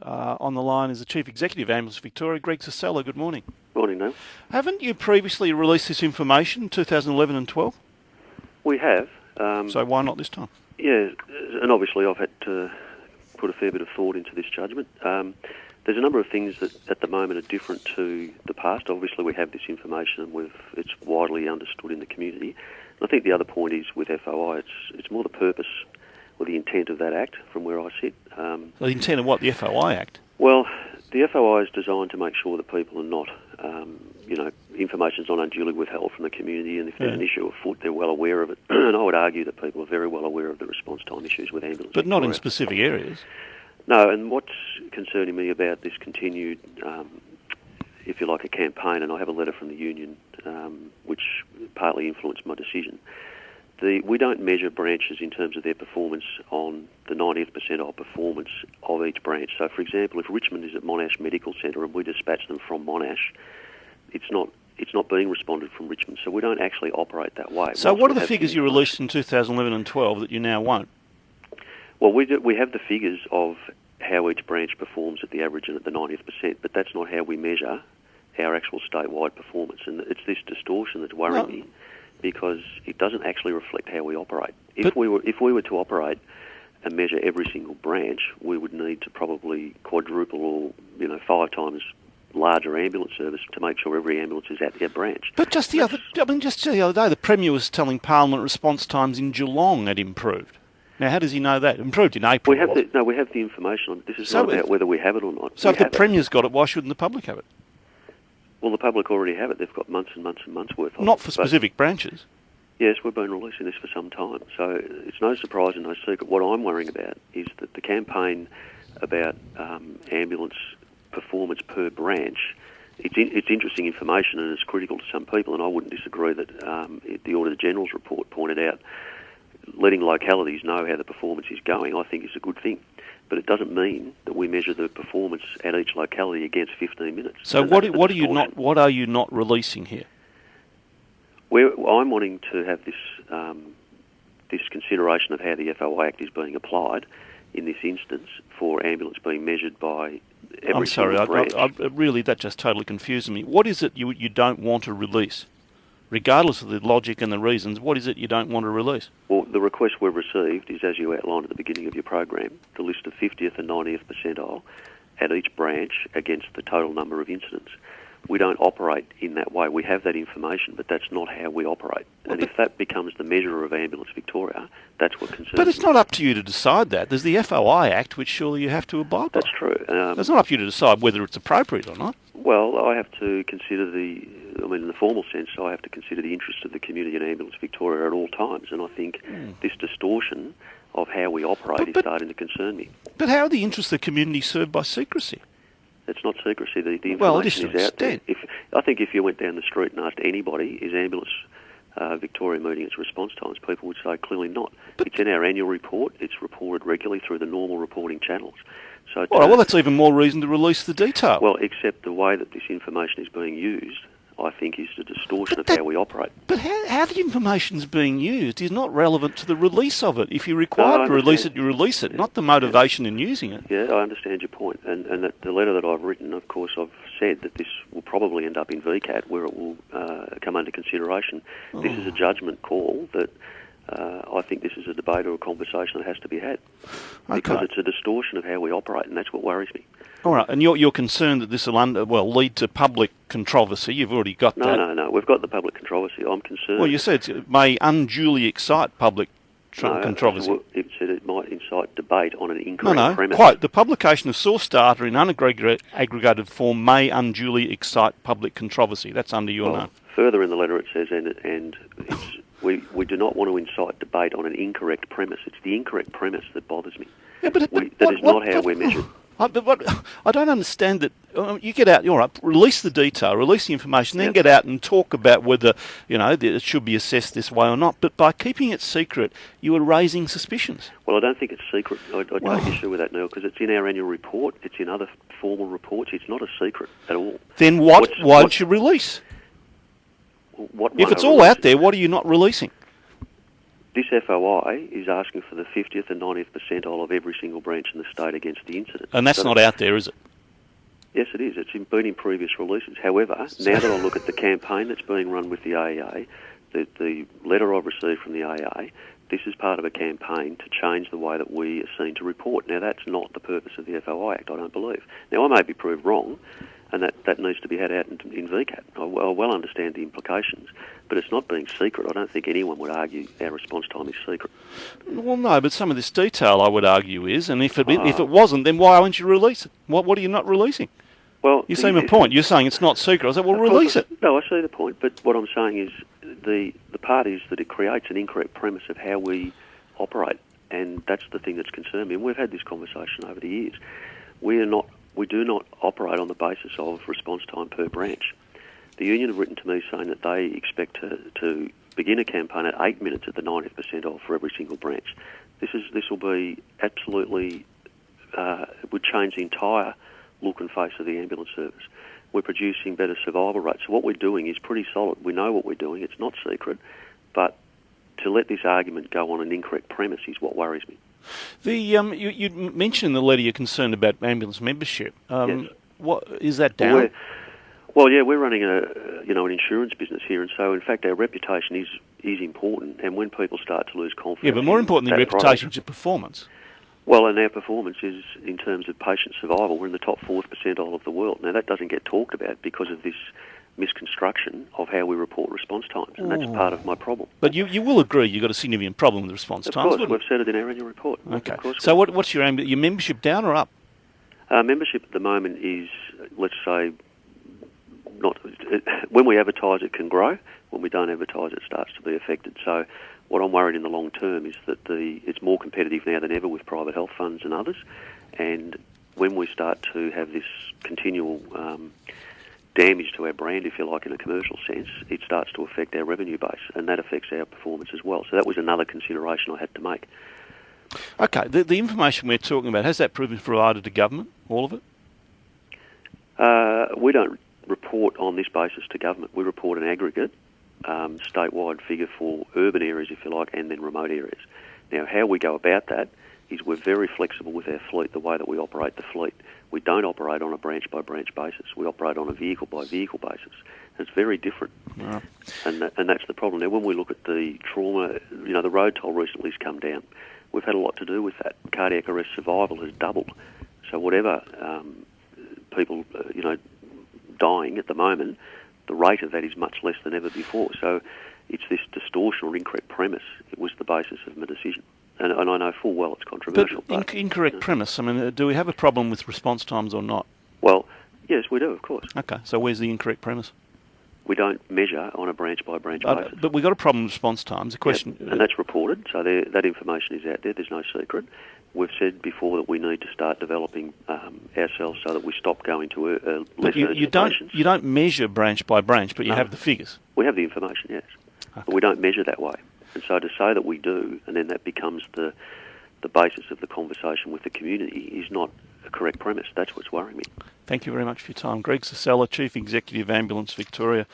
on the line is the Chief Executive of Ambulance Victoria, Greg Sasella. Good morning. Morning, Neil. Haven't you previously released this information in 2011 and 12? We have. So why not this time? Yeah, and obviously I've had to put a fair bit of thought into this judgment. There's a number of things that at the moment are different to the past. Obviously we have this information and it's widely understood in the community. And I think the other point is with FOI, it's more the purpose or the intent of that Act from where I sit. The intent of what, the FOI Act? Well, the FOI is designed to make sure that people are not, information's not unduly withheld from the community, and if there's an issue afoot, they're well aware of it. And I would argue that people are very well aware of the response time issues with ambulance. But not in specific areas. No, and what's concerning me about this continued, if you like, a campaign, and I have a letter from the union which partly influenced my decision. We don't measure branches in terms of their performance on the 90th percentile performance of each branch. So, for example, if Richmond is at Monash Medical Centre and we dispatch them from Monash, it's not being responded from Richmond. So we don't actually operate that way. So what are the figures you released in 2011 and 12 that you now won't? Well, we have the figures of how each branch performs at the average and at the 90th percent, but that's not how we measure our actual statewide performance. And it's this distortion that's worrying me, because it doesn't actually reflect how we operate. If we were to operate and measure every single branch, we would need to probably quadruple or 5 times larger ambulance service to make sure every ambulance is at their branch. But just the other day, the Premier was telling Parliament response times in Geelong had improved. Now, how does he know that? Improved in April. We have the information on it. This is not about whether we have it or not. So if the Premier's got it, why shouldn't the public have it? Well, the public already have it. They've got months and months and months worth of it. Not for specific branches. Yes, we've been releasing this for some time. So it's no surprise and no secret. What I'm worrying about is that the campaign about ambulance performance per branch, it's interesting information and it's critical to some people, and I wouldn't disagree that the Auditor General's report pointed out letting localities know how the performance is going, I think, is a good thing. But it doesn't mean that we measure the performance at each locality against 15 minutes. So what are you not releasing here? I'm wanting to have this consideration of how the FOI Act is being applied in this instance for ambulance being measured by every single branch. Really, that just totally confuses me. What is it you don't want to release? Regardless of the logic and the reasons, what is it you don't want to release? Well, the request we've received is, as you outlined at the beginning of your program, the list of 50th and 90th percentile at each branch against the total number of incidents. We don't operate in that way. We have that information, but that's not how we operate. And if that becomes the measure of Ambulance Victoria, that's what concerns me. But it's not up to you to decide that. There's the FOI Act, which surely you have to abide by. That's true. It's not up to you to decide whether it's appropriate or not. Well, I have to consider in the formal sense, I have to consider the interests of the community and Ambulance Victoria at all times, and I think this distortion of how we operate is starting to concern me. But how are the interests of the community served by secrecy? It's not secrecy. The information is out there. I think if you went down the street and asked anybody, is Ambulance Victoria meeting its response times, people would say clearly not. It's in our annual report. It's reported regularly through the normal reporting channels. So well, that's even more reason to release the detail. Well, except the way that this information is being used, I think, is the distortion of how we operate. But how the information is being used is not relevant to the release of it. If you're required to release it, you release it, not the motivation in using it. Yeah, I understand your point. And that the letter that I've written, of course, I've said that this will probably end up in VCAT, where it will come under consideration. This is a judgment call that I think this is a debate or a conversation that has to be had. Because it's a distortion of how we operate, and that's what worries me. All right, and you're concerned that this will lead to public controversy. You've already got that. No. We've got the public controversy. I'm concerned. Well, you said it may unduly excite public controversy. It said it might incite debate on an incorrect premise. Quote, the publication of source data in unaggregated form may unduly excite public controversy. That's under your note. Further in the letter it says, we do not want to incite debate on an incorrect premise. It's the incorrect premise that bothers me. Yeah, that is not how we're measured. I don't understand that. You get out, all right, release the detail, release the information, then get out and talk about whether it should be assessed this way or not. But by keeping it secret, you are raising suspicions. Well, I don't think it's secret. I take issue with that, Neil, because it's in our annual report. It's in other formal reports. It's not a secret at all. Then why don't you release? If it's all out there, what are you not releasing? This FOI is asking for the 50th and 90th percentile of every single branch in the state against the incident. And that's not out there, is it? Yes, it is. It's been in previous releases. However, now that I look at the campaign that's being run with the AEA, the letter I've received from the AEA, this is part of a campaign to change the way that we are seen to report. Now, that's not the purpose of the FOI Act, I don't believe. Now, I may be proved wrong, and that needs to be had out in VCAT. I well understand the implications, but it's not being secret. I don't think anyone would argue our response time is secret. Well, no, but some of this detail, I would argue, is, and if it wasn't, then why won't you release it? What are you not releasing? Well, you see my point. You're saying it's not secret. I said, well, release it. No, I see the point, but what I'm saying is the part is that it creates an incorrect premise of how we operate, and that's the thing that's concerned me. And we've had this conversation over the years. We do not operate on the basis of response time per branch. The union have written to me saying that they expect to begin a campaign at 8 minutes at the 90th percentile for every single branch. This will be absolutely it would change the entire look and face of the ambulance service. We're producing better survival rates. So what we're doing is pretty solid. We know what we're doing. It's not secret, but to let this argument go on an incorrect premise is what worries me. You mentioned in the letter you're concerned about ambulance membership. Yes. What is that down? We're running an insurance business here, and so in fact our reputation is important. And when people start to lose confidence, yeah, but more important than reputation is your performance. Well, and our performance is in terms of patient survival. We're in the top 4th percentile of the world. Now that doesn't get talked about because of this misconstruction of how we report response times, and that's part of my problem. But you will agree you've got a significant problem with response times, Of course, we've said it in our annual report. Okay. So what's your membership down or up? Membership at the moment is, let's say, not. When we advertise, it can grow. When we don't advertise, it starts to be affected. So what I'm worried in the long term is that it's more competitive now than ever with private health funds and others, and when we start to have this continual damage to our brand, if you like, in a commercial sense, it starts to affect our revenue base, and that affects our performance as well. So that was another consideration I had to make. Okay, the information we're talking about, has that proven provided to government, all of it? We don't report on this basis to government. We report an aggregate statewide figure for urban areas, if you like, and then remote areas. Now, how we go about that is we're very flexible with our fleet, the way that we operate the fleet. We don't operate on a branch-by-branch basis. We operate on a vehicle-by-vehicle basis. It's very different, right. And that's the problem. Now, when we look at the trauma, the road toll recently has come down. We've had a lot to do with that. Cardiac arrest survival has doubled. So whatever people, dying at the moment, the rate of that is much less than ever before. So it's this distortion or incorrect premise. It was the basis of my decision. And I know full well it's controversial. But incorrect premise, I mean, do we have a problem with response times or not? Well, yes, we do, of course. Okay, so where's the incorrect premise? We don't measure on a branch-by-branch basis. But we've got a problem with response times. The question, and that's reported, so that information is out there. There's no secret. We've said before that we need to start developing ourselves so that we stop going to less urgent patients. You don't measure branch by branch, but you have the figures. We have the information, yes. Okay. But we don't measure that way. And so to say that we do, and then that becomes the basis of the conversation with the community, is not a correct premise. That's what's worrying me. Thank you very much for your time. Greg Sasella, Chief Executive Ambulance Victoria.